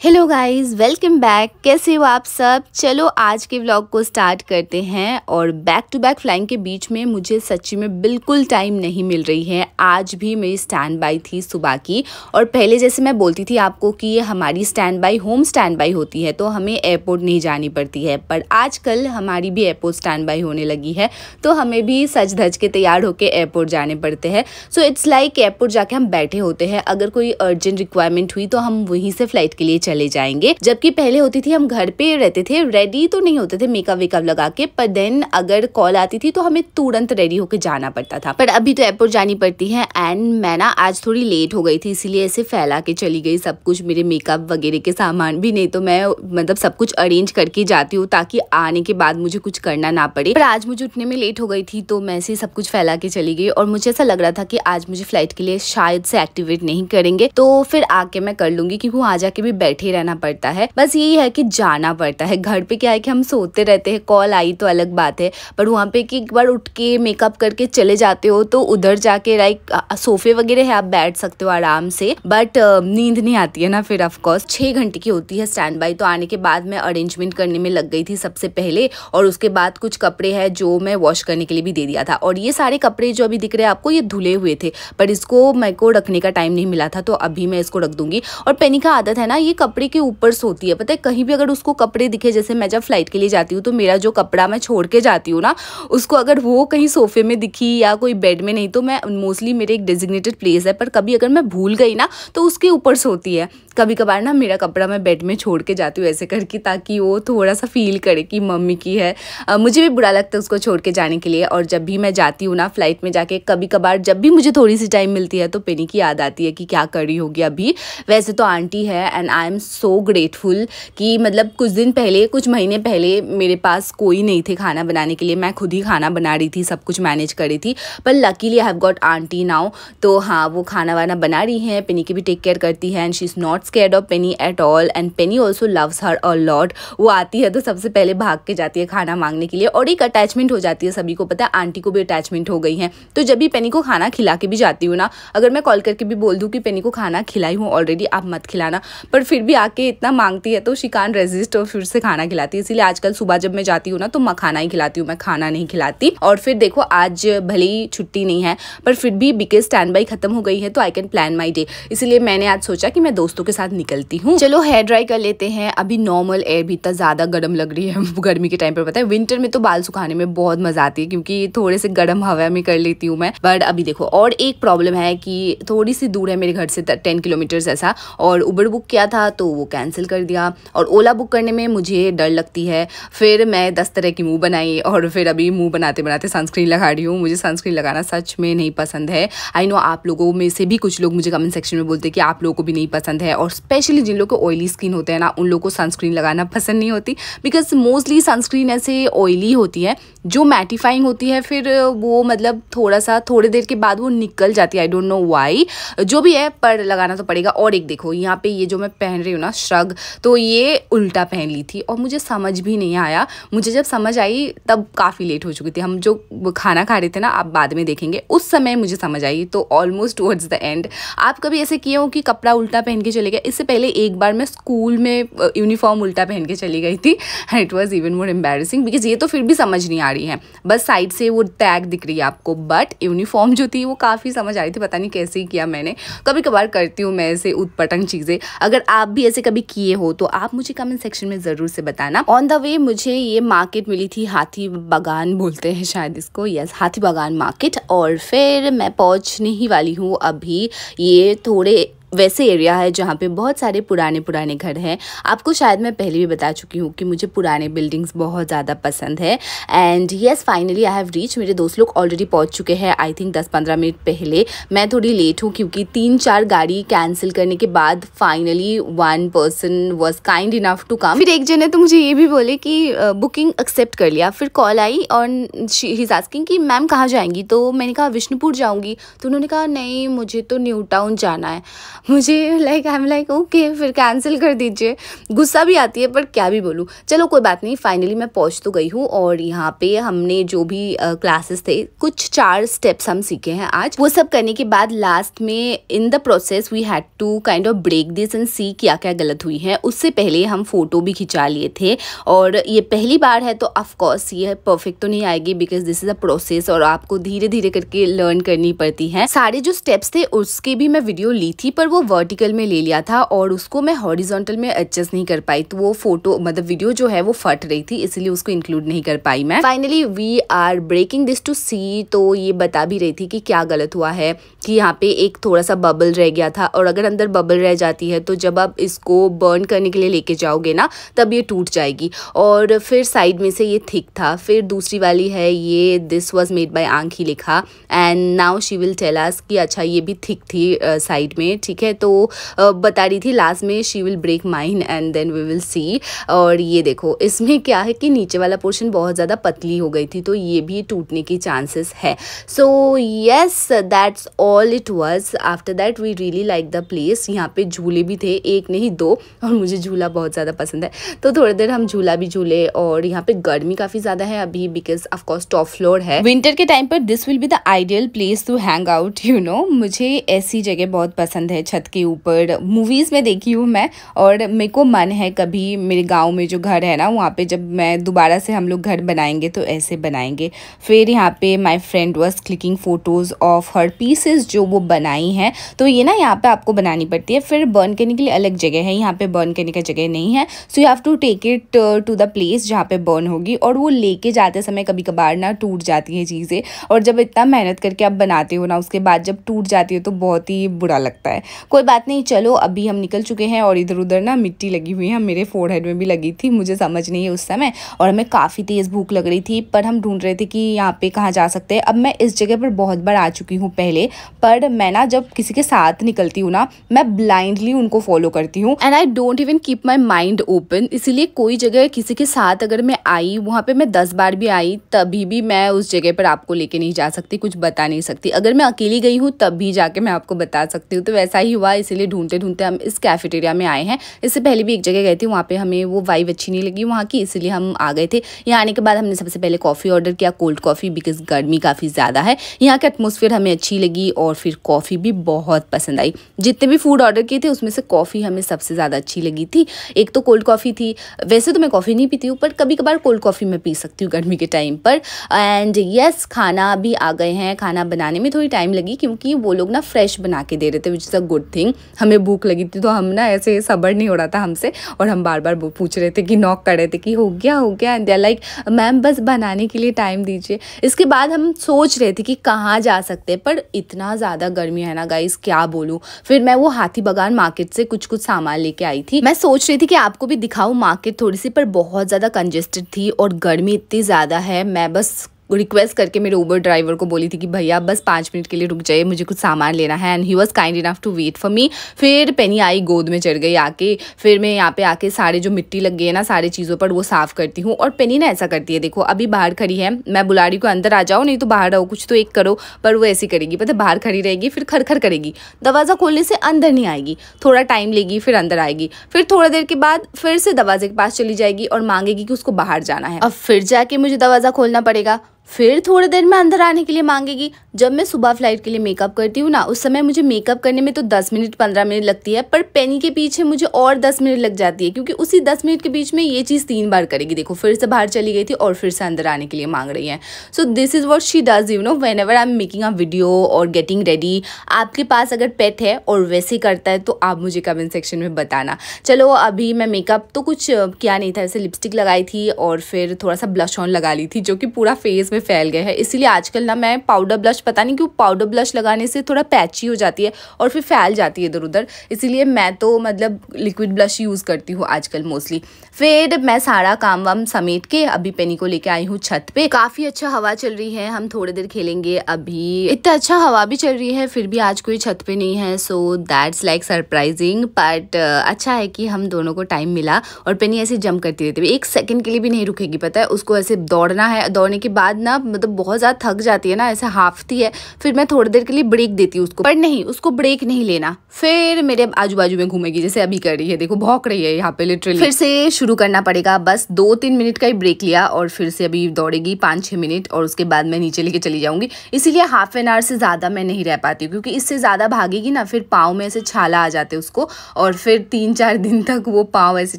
Hello guys, welcome back. कैसे हो आप सब? चलो आज के व्लॉग को स्टार्ट करते हैं। और बैक टू बैक फ्लाइंग के बीच में मुझे सच्ची में बिल्कुल टाइम नहीं मिल रही है। आज भी मेरी स्टैंड बाई थी सुबह की। और पहले जैसे मैं बोलती थी आपको कि ये हमारी stand by home stand by होती है, तो हमें एयरपोर्ट नहीं जानी पड़ती है। पर आजकल हमारी भी एयरपोर्ट स्टैंड बाई होने लगी है, तो हमें भी सज धज के तैयार होकर एयरपोर्ट जाने पड़ते हैं। सो इट्स लाइक एयरपोर्ट जाके हम बैठे होते हैं, अगर कोई अर्जेंट रिक्वायरमेंट हुई तो हम वहीं से फ्लाइट के लिए चले जाएंगे। जबकि पहले होती थी हम घर पे रहते थे, रेडी तो नहीं होते थे मेकअप वेकअप लगा के, पर देन अगर कॉल आती थी तो हमें तुरंत रेडी होकर जाना पड़ता था। पर अभी तो एयरपोर्ट जानी पड़ती है। एंड मैं ना आज थोड़ी लेट हो गई थी, इसीलिए ऐसे फैला के चली गई सब कुछ। मेरे मेकअप वगैरह के सामान भी, नहीं तो मैं मतलब सब कुछ अरेंज करके जाती हूँ ताकि आने के बाद मुझे कुछ करना ना पड़े। पर आज मुझे उठने में लेट हो गई थी, तो मैं ऐसे सब कुछ फैला के चली गई। और मुझे ऐसा लग रहा था कि आज मुझे फ्लाइट के लिए शायद से एक्टिवेट नहीं करेंगे, तो फिर आके मैं कर लूंगी, क्योंकि वहाँ जाके भी बैठे रहना पड़ता है। बस यही है कि जाना पड़ता है। घर पे क्या है कि हम सोते रहते हैं, कॉल आई तो अलग बात है, पर वहाँ पे कि एक बार उठ के मेकअप करके चले जाते हो तो उधर जाके लाइक सोफे वगैरह है, आप बैठ सकते हो आराम से, बट नींद नहीं आती है ना। फिर ऑफकोर्स 6 घंटे की होती है स्टैंड बाई। तो आने के बाद मैं अरेंजमेंट करने में लग गई थी सबसे पहले, और उसके बाद कुछ कपड़े हैं जो मैं वॉश करने के लिए भी दे दिया था। और ये सारे कपड़े जो अभी दिख रहे हैं आपको, ये धुले हुए थे, पर इसको मेरे को रखने का टाइम नहीं मिला था, तो अभी मैं इसको रख दूंगी। और पेनी का आदत है ना, ये कपड़े के ऊपर सोती है। पता है, कहीं भी अगर उसको कपड़े दिखे, जैसे मैं जब फ्लाइट के लिए जाती हूँ तो मेरा जो कपड़ा मैं छोड़ के जाती हूँ ना, उसको अगर वो कहीं सोफे में दिखी या कोई बेड में, नहीं तो मैं मोस्टली मेरे एक डेजिग्नेटेड प्लेस है, पर कभी अगर मैं भूल गई ना तो उसके ऊपर सोती है। कभी कभार ना मेरा कपड़ा मैं बेड में छोड़ के जाती हूँ ऐसे करके, ताकि वो थोड़ा सा फील करे कि मम्मी की है। मुझे भी बुरा लगता है उसको छोड़ के जाने के लिए। और जब भी मैं जाती हूँ ना फ्लाइट में जाके, कभी कभार जब भी मुझे थोड़ी सी टाइम मिलती है तो पेनी की याद आती है कि क्या कर रही होगी अभी। वैसे तो आंटी है, and I am so grateful कि मतलब कुछ दिन पहले, कुछ महीने पहले मेरे पास कोई नहीं थे खाना बनाने के लिए। मैं खुद ही खाना बना रही थी, सब कुछ मैनेज कर रही थी। पर luckily I have got aunty now. तो हाँ, वो खाना वाना बना रही है, पेनी की भी टेक केयर करती है, and she is not scared of Penney at all. And Penney also loves her a lot. वो आती है तो सबसे पहले भाग के जाती है खाना मांगने के लिए, और एक अटैचमेंट हो जाती है सभी को। पता है, आंटी को भी अटैचमेंट हो गई है। तो जब भी पेनी को खाना खिला के भी जाती हूँ ना, अगर मैं कॉल करके भी बोल दूँ कि पेनी को खाना खिलाई हूँ ऑलरेडी, आप मत खिलाना, पर फिर भी आके इतना मांगती है तो शी कांट रेजिस्ट और फिर से खाना खिलाती है। इसीलिए आजकल सुबह जब मैं जाती हूँ ना तो मखाना ही खिलाती हूँ, मैं खाना नहीं खिलाती। और फिर देखो, आज भले ही छुट्टी नहीं है, पर फिर भी बिकॉज स्टैंड बाई खत्म हो गई है तो I can plan my day. इसलिए मैंने आज सोचा कि मैं दोस्तों के साथ निकलती हूँ। चलो हेयर ड्राई कर लेते हैं। अभी नॉर्मल एयर भी इतना ज़्यादा गर्म लग रही है गर्मी के टाइम पर। पता है, विंटर में तो बाल सुखाने में बहुत मजा आती है, क्योंकि थोड़े से गर्म हवा में कर लेती हूँ मैं। बट अभी देखो, और एक प्रॉब्लम है कि थोड़ी सी दूर है मेरे घर से 10 किलोमीटर ऐसा, और उबर बुक किया था तो वो कैंसिल कर दिया। और ओला बुक करने में मुझे डर लगती है, फिर मैं 10 तरह की मुंह बनाई, और फिर अभी मुंह बनाते बनाते सनस्क्रीन लगा रही हूँ। मुझे सनस्क्रीन लगाना सच में नहीं पसंद है। आई नो आप लोगों में से भी कुछ लोग मुझे कमेंट सेक्शन में बोलते हैं कि आप लोगों को भी नहीं पसंद है, और स्पेशली जिन लोगों को ऑयली स्किन होते हैं ना, उन लोगों को सनस्क्रीन लगाना पसंद नहीं होती। बिकॉज मोस्टली सनस्क्रीन ऐसे ऑयली होती है, जो मैटिफाइंग होती है, फिर वो मतलब थोड़ी देर के बाद वो निकल जाती है। आई डोंट नो वाई, जो भी है, पर लगाना तो पड़ेगा। और एक देखो, यहाँ पे ये जो मैं पहन रही हूँ ना श्रग, तो ये उल्टा पहन ली थी और मुझे समझ भी नहीं आया। मुझे जब समझ आई तब काफ़ी लेट हो चुकी थी। हम जो खाना खा रहे थे ना, आप बाद में देखेंगे, उस समय मुझे समझ आई, तो ऑलमोस्ट टुवर्ड्स द एंड। आप कभी ऐसे किए हो कि कपड़ा उल्टा पहन के चले गए? इससे पहले एक बार मैं स्कूल में यूनिफॉर्म उल्टा पहन के चली गई थी, and it was even more embarrassing, because ये तो फिर भी समझ नहीं आ रही है, बस साइड से वो टैग दिख रही है आपको, बट यूनिफॉर्म जो थी वो काफ़ी समझ आ रही थी। पता नहीं कैसे ही किया मैंने। कभी कभार करती हूँ मैं ऐसे उटपटंग चीज़ें। अगर आप भी ऐसे कभी किए हो तो आप मुझे कमेंट सेक्शन में ज़रूर से बताना। ऑन द वे मुझे ये मार्केट मिली थी, हाथी बागान बोलते हैं शायद इसको, यस, हाथी बागान मार्केट। और फिर मैं पहुँचने ही वाली हूँ अभी। ये थोड़े वैसे एरिया है जहाँ पे बहुत सारे पुराने घर हैं। आपको शायद मैं पहले भी बता चुकी हूँ कि मुझे पुराने बिल्डिंग्स बहुत ज़्यादा पसंद है। And yes, finally I have reach. मेरे दोस्त लोग ऑलरेडी पहुँच चुके हैं, आई थिंक 10-15 मिनट पहले। मैं थोड़ी लेट हूँ क्योंकि 3-4 गाड़ी कैंसिल करने के बाद finally one person was kind enough to come. फिर एक जन है तो मुझे ये भी बोले कि बुकिंग एक्सेप्ट कर लिया। फिर कॉल आई और ही इज़ आस्किंग कि मैम कहाँ जाएंगी, तो मैंने कहा विष्णुपुर जाऊँगी। तो उन्होंने कहा नहीं, मुझे तो न्यू टाउन जाना है। मुझे like I am like okay फिर कैंसिल कर दीजिए। गुस्सा भी आती है पर क्या भी बोलूँ, चलो कोई बात नहीं। फाइनली मैं पहुँच तो गई हूँ और यहाँ पे हमने जो भी क्लासेस थे कुछ 4 स्टेप्स हम सीखे हैं आज। वो सब करने के बाद लास्ट में in the process we had to kind of break this and see क्या क्या गलत हुई है। उससे पहले हम फोटो भी खिंचा लिए थे और ये पहली बार है तो ऑफ कोर्स ये परफेक्ट तो नहीं आएगी because this is a process और आपको धीरे धीरे करके लर्न करनी पड़ती है। सारे जो स्टेप्स थे उसके भी मैं वीडियो ली थी पर वो वर्टिकल में ले लिया था और उसको मैं हॉरिजॉन्टल में एडजस्ट नहीं कर पाई, तो वो फोटो मतलब वीडियो जो है वो फट रही थी, इसलिए उसको इंक्लूड नहीं कर पाई मैं। Finally we are breaking this to see, तो ये बता भी रही थी कि क्या गलत हुआ है कि यहाँ पे एक थोड़ा सा बबल रह गया था और अगर अंदर बबल रह जाती है तो जब आप इसको बर्न करने के लिए लेके जाओगे ना तब ये टूट जाएगी। और फिर साइड में से ये थिक था। फिर दूसरी वाली है ये this was made by Aankhi लिखा and now she will tell us कि अच्छा ये भी थिक थी साइड में, ठीक है। तो बता रही थी लास्ट में she will break mine and then we will see. और ये देखो इसमें क्या है कि नीचे वाला पोर्शन बहुत ज़्यादा पतली हो गई थी तो ये भी टूटने की चांसेस है। So yes that's all it was. After that we really like the place. यहाँ पे झूले भी थे, एक नहीं 2, और मुझे झूला बहुत ज़्यादा पसंद है तो थोड़ी देर हम झूला भी झूले। और यहाँ पे गर्मी काफ़ी ज़्यादा है अभी because of course top floor है। विंटर के टाइम पर this will be the ideal place to hang out, you know. मुझे ऐसी जगह बहुत पसंद है, छत के ऊपर मूवीज़ में देखी हूँ मैं और मेरे को मन है कभी मेरे गाँव में जो घर है ना वहाँ पे जब मैं दोबारा से हम लोग घर बनाएंगे तो ऐसे बनाएंगे। फिर यहाँ पे my friend was clicking photos of her pieces जो वो बनाई हैं। तो ये ना यहाँ पे आपको बनानी पड़ती है, फिर बर्न करने के लिए अलग जगह है, यहाँ पे बर्न करने का जगह नहीं है। So you have to take it to the place जहाँ पे बर्न होगी। और वो लेके जाते समय कभी कभार ना टूट जाती हैं चीज़ें और जब इतना मेहनत करके आप बनाते हो ना उसके बाद जब टूट जाती है तो बहुत ही बुरा लगता है। कोई बात नहीं, चलो अभी हम निकल चुके हैं और इधर उधर ना मिट्टी लगी हुई है, मेरे फोरहेड में भी लगी थी, मुझे समझ नहीं है उस समय। और हमें काफ़ी तेज़ भूख लग रही थी पर हम ढूंढ रहे थे कि यहाँ पे कहाँ जा सकते हैं। अब मैं इस जगह पर बहुत बार आ चुकी हूँ पहले, पर मैं ना जब किसी के साथ निकलती हूँ ना मैं ब्लाइंडली उनको फॉलो करती हूँ and I don't even keep my mind open. इसीलिए कोई जगह किसी के साथ अगर मैं आई, वहाँ पे मैं 10 बार भी आई तभी भी मैं उस जगह पर आपको लेके नहीं जा सकती, कुछ बता नहीं सकती। अगर मैं अकेली गई हूँ तब भी जाके मैं आपको बता सकती हूँ। तो वैसा ही हुआ, इसीलिए ढूंढते ढूंढते हम इस कैफेटेरिया में आए हैं। इससे पहले भी एक जगह गए थे, वहाँ पे हमें वो वाइब अच्छी नहीं लगी वहाँ की, इसलिए हम आ गए थे। यहाँ आने के बाद हमने सबसे पहले कॉफ़ी ऑर्डर किया, कोल्ड कॉफ़ी, बिकॉज गर्मी काफ़ी ज़्यादा है। यहाँ का एटमोसफियर हमें अच्छी लगी और फिर कॉफ़ी भी बहुत पसंद आई। जितने भी फूड ऑर्डर किए थे उसमें से कॉफ़ी हमें सबसे ज़्यादा अच्छी लगी थी। एक तो कोल्ड कॉफ़ी थी, वैसे तो मैं कॉफ़ी नहीं पीती हूँ पर कभी कभार कोल्ड कॉफ़ी मैं पी सकती हूँ गर्मी के टाइम पर। एंड यस खाना भी आ गए हैं। खाना बनाने में थोड़ी टाइम लगी क्योंकि वो लोग ना फ्रेश बना के दे रहे थे, which is a good thing. हमें भूख लगी थी तो हम ना ऐसे सब्र नहीं हो रहा था हमसे और हम बार बार पूछ रहे थे कि नॉक कर रहे थे कि हो गया and they are like ma'am बस बनाने के लिए टाइम दीजिए। इसके बाद हम सोच रहे थे कि कहाँ जा सकते हैं पर इतना ज़्यादा गर्मी है ना गाइस क्या बोलूँ। फिर मैं वो हाथी बागान मार्केट से कुछ सामान लेके आई थी। मैं सोच रही थी कि आपको भी दिखाऊं मार्केट थोड़ी सी, पर बहुत ज़्यादा कंजेस्टेड थी और गर्मी इतनी ज़्यादा है। मैं बस रिक्वेस्ट करके मेरे उबर ड्राइवर को बोली थी कि भैया बस 5 मिनट के लिए रुक जाइए, मुझे कुछ सामान लेना है and he was kind enough to wait for me. फिर पेनी आई, गोद में चढ़ गई आके। फिर मैं यहाँ पे आके सारे जो मिट्टी लग गई है ना सारी चीज़ों पर वो साफ़ करती हूँ। और पेनी ना ऐसा करती है, देखो अभी बाहर खड़ी है, मैं बुला रही को अंदर आ जाओ नहीं तो बाहर रहो, कुछ तो एक करो, पर वो ऐसी करेगी पता है, बाहर खड़ी रहेगी फिर खर करेगी, दरवाज़ा खोलने से अंदर नहीं आएगी, थोड़ा टाइम लेगी फिर अंदर आएगी, फिर थोड़ा देर के बाद फिर से दरवाजे के पास चली जाएगी और मांगेगी कि उसको बाहर जाना है। अब फिर जाके मुझे दरवाज़ा खोलना पड़ेगा, फिर थोड़ी देर में अंदर आने के लिए मांगेगी। जब मैं सुबह फ्लाइट के लिए मेकअप करती हूँ ना उस समय मुझे मेकअप करने में तो 10 मिनट 15 मिनट लगती है, पर पेनी के पीछे मुझे और 10 मिनट लग जाती है क्योंकि उसी 10 मिनट के बीच में ये चीज़ 3 बार करेगी। देखो फिर से बाहर चली गई थी और फिर से अंदर आने के लिए मांग रही है। So this is what she does, you know, when ever I am making a video और गेटिंग रेडी। आपके पास अगर पेट है और वैसे करता है तो आप मुझे कमेंट सेक्शन में बताना। चलो अभी मैं मेकअप तो कुछ किया नहीं था, ऐसे लिपस्टिक लगाई थी और फिर थोड़ा सा ब्लश ऑन लगा ली थी जो कि पूरा फेस में फैल गया है। इसलिए आजकल ना मैं पाउडर ब्लश, पता नहीं क्यों पाउडर ब्लश लगाने से थोड़ा पैची हो जाती है और फिर फैल जाती है इधर उधर, इसीलिए मैं तो मतलब लिक्विड ब्लश यूज़ करती हूँ आजकल मोस्टली। फिर मैं सारा काम वाम समेट के अभी पेनी को लेके आई हूँ छत पे। काफ़ी अच्छा हवा चल रही है, हम थोड़ी देर खेलेंगे। अभी इतना अच्छा हवा भी चल रही है फिर भी आज कोई छत पे नहीं है, so that's like surprising. But अच्छा है कि हम दोनों को टाइम मिला। और पेनी ऐसे जंप करती रहती है, 1 सेकंड के लिए भी नहीं रुकेगी, पता है उसको ऐसे दौड़ना है। दौड़ने के बाद ना मतलब बहुत ज़्यादा थक जाती है ना, ऐसे हाफती है, फिर मैं थोड़ी देर के लिए ब्रेक देती हूँ उसको, पर नहीं, उसको ब्रेक नहीं लेना, फिर मेरे आजू बाजू में घूमेगी जैसे अभी कर रही है, देखो भौंक रही है यहाँ पे लिटरली। फिर से शुरू करना पड़ेगा, बस 2-3 मिनट का ही ब्रेक लिया और फिर से अभी दौड़ेगी 5-6 मिनट और उसके बाद मैं नीचे लेके चली जाऊंगी। इसीलिए हाफ एन आवर से ज़्यादा मैं नहीं रह पाती हूँ, क्योंकि इससे ज़्यादा भागेगी ना फिर पाँव में ऐसे छाला आ जाते उसको, और फिर 3-4 दिन तक वो पाँव ऐसे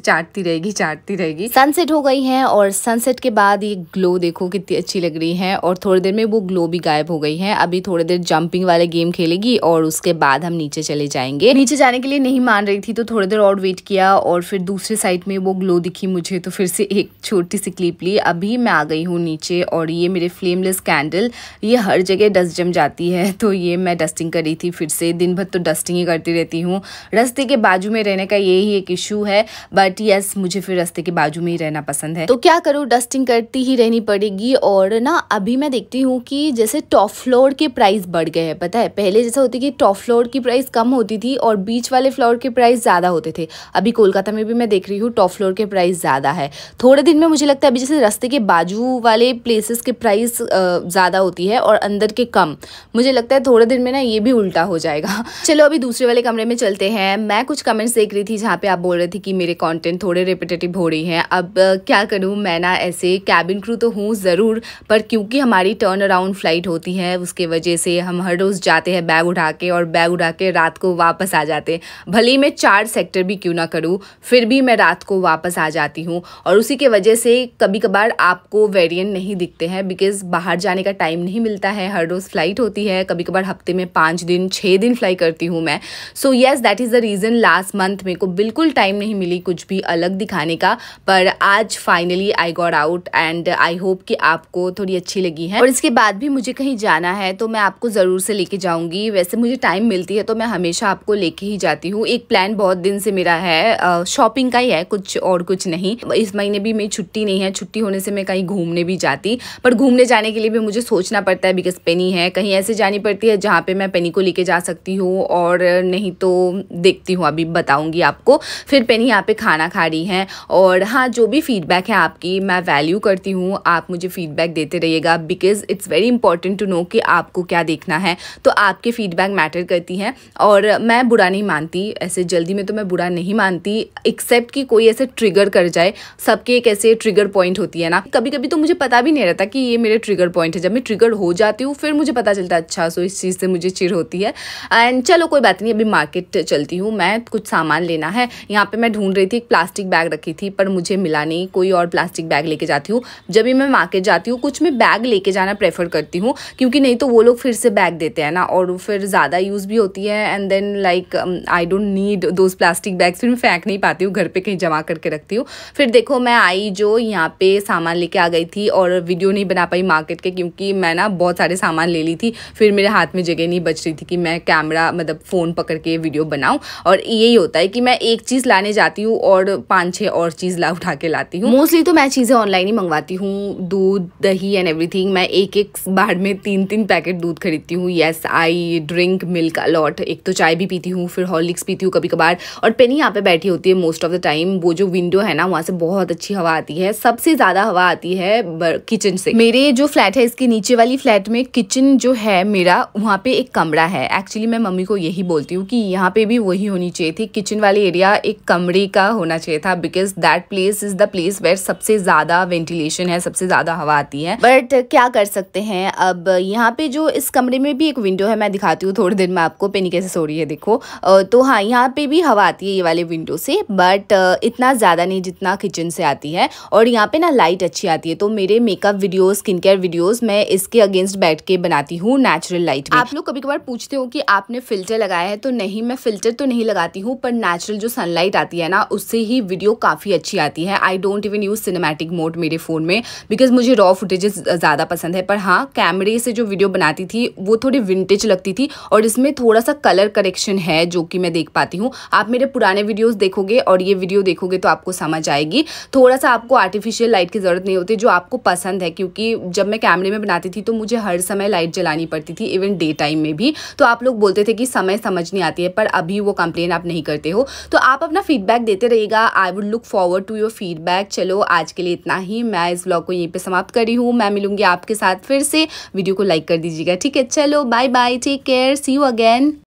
चाटती रहेगी। सनसेट हो गई है और सनसेट के बाद ये ग्लो देखो कितनी अच्छी लग रही है, और थोड़ी देर में वो ग्लो भी गायब हो गई है। अभी थोड़ी देर जंपिंग वाले गेम खेलेगी और उसके बाद हम नीचे चले जाएंगे। नीचे जाने के लिए नहीं मान रही थी तो थोड़ी देर और वेट किया, और फिर दूसरी साइड में वो ग्लो दिखी मुझे तो फिर से एक छोटी सी क्लिप ली। अभी मैं आ गई हूँ नीचे, और ये मेरे फ्लेमलेस कैंडल, ये हर जगह डस्ट जम जाती है, तो ये मैं डस्टिंग कर रही थी। फिर से दिन भर तो डस्टिंग ही करती रहती हूँ, रास्ते के बाजू में रहने का यही एक इशू है, बट यस मुझे फिर रास्ते के बाजू में ही रहना पसंद है, तो क्या करूँ, डस्टिंग करती ही रहनी पड़ेगी। और ना अभी मैं देखती हूँ कि जैसे टॉप फ्लोर के प्राइस बढ़ गए हैं, पता है पहले जैसा होती कि टॉप फ्लोर की प्राइस कम होती थी और बीच वाले फ्लोर के प्राइस ज़्यादा होते थे। अभी कोलकाता में भी मैं देख रही हूँ टॉप फ्लोर के प्राइस ज़्यादा है। थोड़े दिन में मुझे लगता है अभी जैसे रास्ते के बाजू वाले प्लेसेस के प्राइस ज़्यादा होती है और अंदर के कम, मुझे लगता है थोड़े दिन में ना ये भी उल्टा हो जाएगा। चलो अभी दूसरे वाले कमरे में चलते हैं। मैं कुछ कमेंट्स देख रही थी जहाँ पे आप बोल रहे थे कि मेरे कंटेंट थोड़े रिपीटेटिव हो रही हैं। अब क्या करूँ, मैं ना ऐसे कैबिन क्रू तो हूँ ज़रूर, पर क्योंकि हमारी टर्न अराउंड फ्लाइट होती है उसके वजह से हम हर रोज़ जाते हैं बैग उठा के, और बैग उठा के रात को वापस आ जाते हैं। भले ही मैं 4 सेक्टर भी क्यों ना करूँ, फिर भी मैं रात को वापस आ जाती हूँ, और उसी के वजह से कभी कभार आपको वेरिएंट नहीं दिखते हैं, बिकॉज बाहर जाने का टाइम नहीं मिलता है। हर रोज़ फ्लाइट होती है, कभी कभार हफ्ते में 5 दिन 6 दिन फ्लाई करती हूँ मैं। So yes that is the reason last month मेरे को बिल्कुल टाइम नहीं मिली कुछ भी अलग दिखाने का, पर आज finally I got out and I hope कि आपको थोड़ी अच्छी लगी है। और इसके बाद भी मुझे कहीं जाना है तो मैं आपको ज़रूर से लेके जाऊंगी। वैसे मुझे टाइम मिलती है तो मैं हमेशा आपको लेके ही जाती हूँ। एक प्लान बहुत दिन से मेरा है, शॉपिंग का ही है, कुछ और कुछ नहीं। इस महीने भी मेरी छुट्टी नहीं है, छुट्टी होने से मैं कहीं घूमने भी जाती, पर घूमने जाने के लिए भी मुझे सोचना पड़ता है बिकॉज पेनी है। कहीं ऐसे जानी पड़ती है जहाँ पे मैं पेनी को लेके जा सकती हूँ, और नहीं तो देखती हूँ, अभी बताऊँगी आपको। फिर पेनी यहाँ पे खाना खा रही है, और हाँ जो भी फीडबैक है आपकी मैं वैल्यू करती हूँ, आप मुझे फीडबैक देते रहिएगा because it's very important to know कि आपको क्या देखना है, तो आपके फीडबैक मैटर करती हैं। और मैं बुरा नहीं मानती, ऐसे जल्दी में तो मैं बुरा नहीं मानती, एक्सेप्ट कि कोई ऐसे ट्रिगर कर जाए। सबके एक ऐसे ट्रिगर पॉइंट होती है ना, कभी कभी तो मुझे पता भी नहीं रहता कि ये मेरे ट्रिगर पॉइंट है। जब मैं ट्रिगर हो जाती हूँ फिर मुझे पता चलता है, अच्छा सो इस चीज़ से मुझे चिढ़ होती है। एंड चलो कोई बात नहीं, अभी मार्केट चलती हूँ, मैं कुछ सामान लेना है। यहाँ पे मैं ढूंढ रही थी, एक प्लास्टिक बैग रखी थी पर मुझे मिला नहीं, कोई और प्लास्टिक बैग लेके जाती हूँ। जब भी मैं मार्केट जाती हूँ कुछ मैं बैग लेके जाना प्रेफर करती हूँ, क्योंकि नहीं तो वो लोग फिर से बैग देते हैं ना, और फिर ज़्यादा यूज़ भी होती है। And then like I don't need those plastic bags, फिर मैं फेंक नहीं पाती हूँ, घर पे कहीं जमा करके रखती हूँ। फिर देखो मैं आई जो यहाँ पे सामान लेके आ गई थी, और वीडियो नहीं बना पाई मार्केट के, क्योंकि मैं ना बहुत सारे सामान ले ली थी, फिर मेरे हाथ में जगह नहीं बच रही थी कि मैं कैमरा मतलब फ़ोन पकड़ के वीडियो बनाऊँ। और यही होता है कि मैं एक चीज़ लाने जाती हूँ और 5-6 और चीज़ ला उठा के लाती हूँ। मोस्टली तो मैं चीज़ें ऑनलाइन ही मंगवाती हूँ, दूध दही एंड एवरीथिंग। मैं एक बार में 3-3 पैकेट दूध खरीदती हूँ। Yes I drink milk a lot, एक तो चाय भी पीती हूँ, फिर हॉर्लिक्स पीती हूँ कभी कभार। और पेनी यहाँ पे बैठी होती है मोस्ट ऑफ द टाइम। वो जो विंडो है ना वहाँ से बहुत अच्छी हवा आती है, सबसे ज़्यादा हवा आती है किचन से। मेरे जो फ्लैट है इसके नीचे वाली फ्लैट में किचन जो है मेरा, वहाँ पे एक कमरा है। एक्चुअली मैं मम्मी को यही बोलती हूँ कि यहाँ पे भी वही होनी चाहिए थी, किचन वाली एरिया एक कमरे का होना चाहिए था, because that place is the place where सबसे ज़्यादा वेंटिलेशन है, सबसे ज़्यादा हवा आती है। बट क्या कर सकते हैं, अब यहाँ पे जो इस कमरे में भी एक विंडो है, मैं दिखाती हूँ थोड़ी देर में आपको। पेनी कैसे सो रही है देखो। तो हाँ यहाँ पे भी हवा आती है ये वाले विंडो से, बट इतना ज़्यादा नहीं जितना किचन से आती है। और यहाँ पे ना लाइट अच्छी आती है, तो मेरे makeup videos, skin care videos मैं इसके अगेंस्ट बैठ के बनाती हूँ नेचुरल लाइट में। आप लोग कभी कभार पूछते हो कि आपने फिल्टर लगाया है, तो नहीं, मैं फिल्टर तो नहीं लगाती हूँ, पर नेचुरल जो सनलाइट आती है ना उससे ही वीडियो काफ़ी अच्छी आती है। I don't even use cinematic mode मेरे फ़ोन में, बिकॉज मुझे रॉ फुटेजेस ज़्यादा पसंद है। पर हाँ कैमरे से जो वीडियो बनाती थी वो थोड़ी विंटेज लगती थी, और इसमें थोड़ा सा कलर करेक्शन है जो कि मैं देख पाती हूँ। आप मेरे पुराने वीडियोस देखोगे और ये वीडियो देखोगे तो आपको समझ आएगी। थोड़ा सा आपको आर्टिफिशियल लाइट की ज़रूरत नहीं होती, जो आपको पसंद है, क्योंकि जब मैं कैमरे में बनाती थी तो मुझे हर समय लाइट जलानी पड़ती थी, इवन डे टाइम में भी। तो आप लोग बोलते थे कि समय समझ नहीं आती है, पर अभी वो कंप्लेन आप नहीं करते हो। तो आप अपना फीडबैक देते रहिएगा। I would look forward to your feedback. चलो आज के लिए इतना ही, मैं इस व्लॉग को यहीं पे समाप्त कर रही हूँ। मैं मिलूंगी आपके साथ फिर से। वीडियो को लाइक कर दीजिएगा, ठीक है। चलो bye bye, take care, see you again.